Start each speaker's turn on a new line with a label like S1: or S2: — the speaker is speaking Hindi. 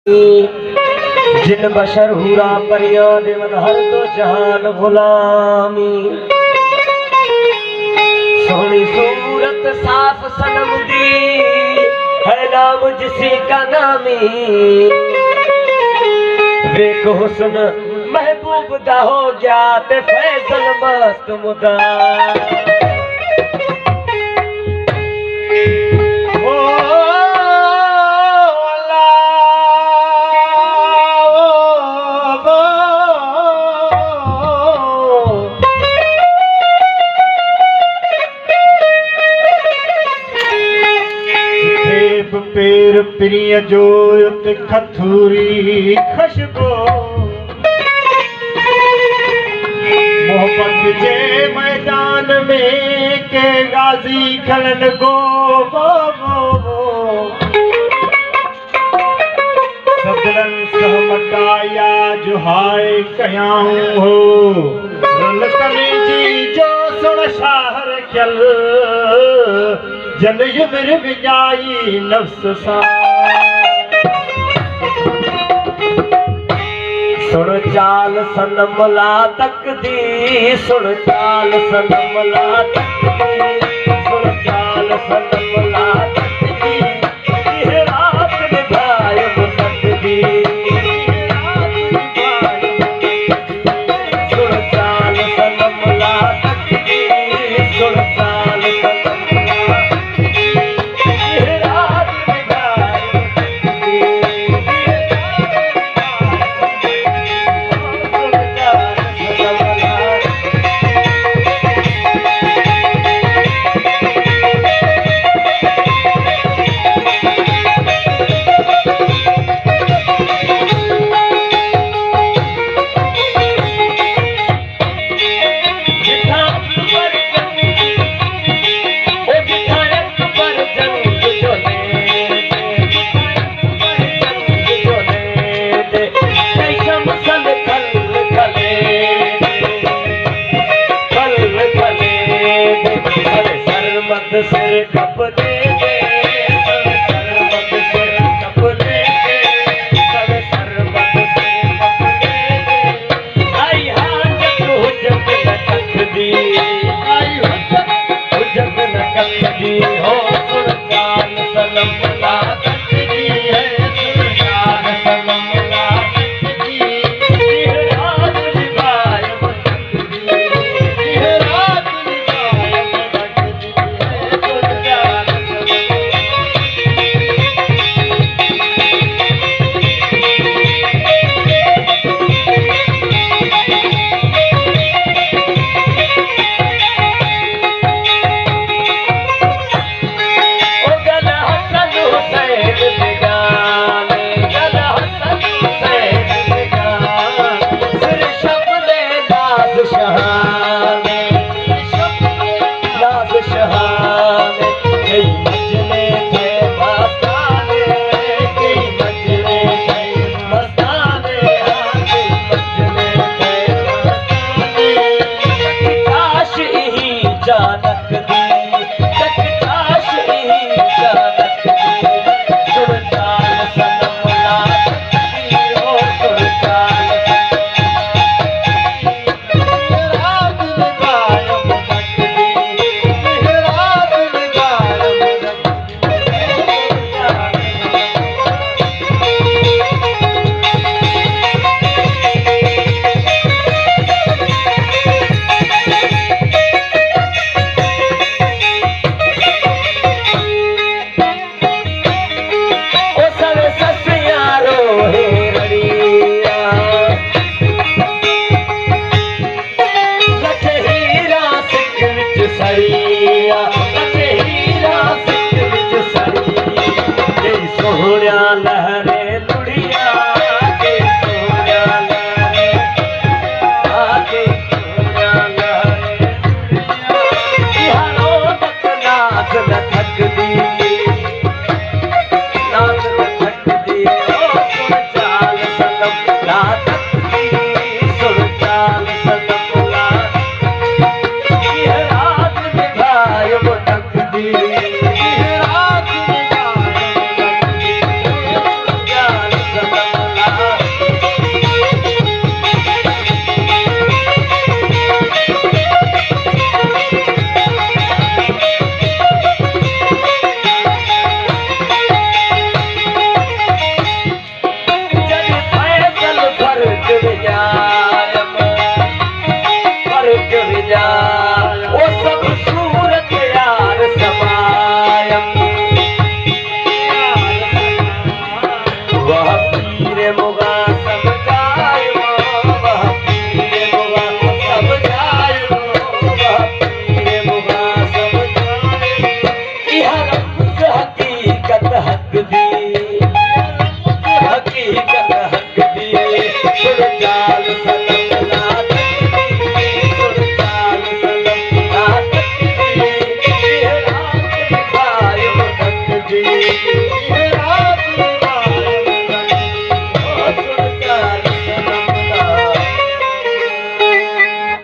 S1: जिन बशर हुरा परिया देवत हर तो जहान गुलामी। सोहनी सूरत साफ सनम दी है नाम जिसी का नामी। वेक हुस्न महबूब दा हो गया ते फैसल मस्त मुदा।
S2: पेर प्रिय जोत खथूरी खुशबू मोहब्बत जे मैदान में के गाजी खलन गो सदरन सहमताया जुहाय कयाऊं हो रल कमीजी जो सुन शाहर चल जन युबर बिजाई नफ्स सा।
S1: सुन चाल सनम ला तकदी सुन चाल सनम ला तकदी सुन चाल सनम ला तकदी ये रात निभाए मुकद्दी सुन चाल सनम ला तकदी सुन चाल सनम ला ये रात निभाए मुकद्दी। पीर मुगा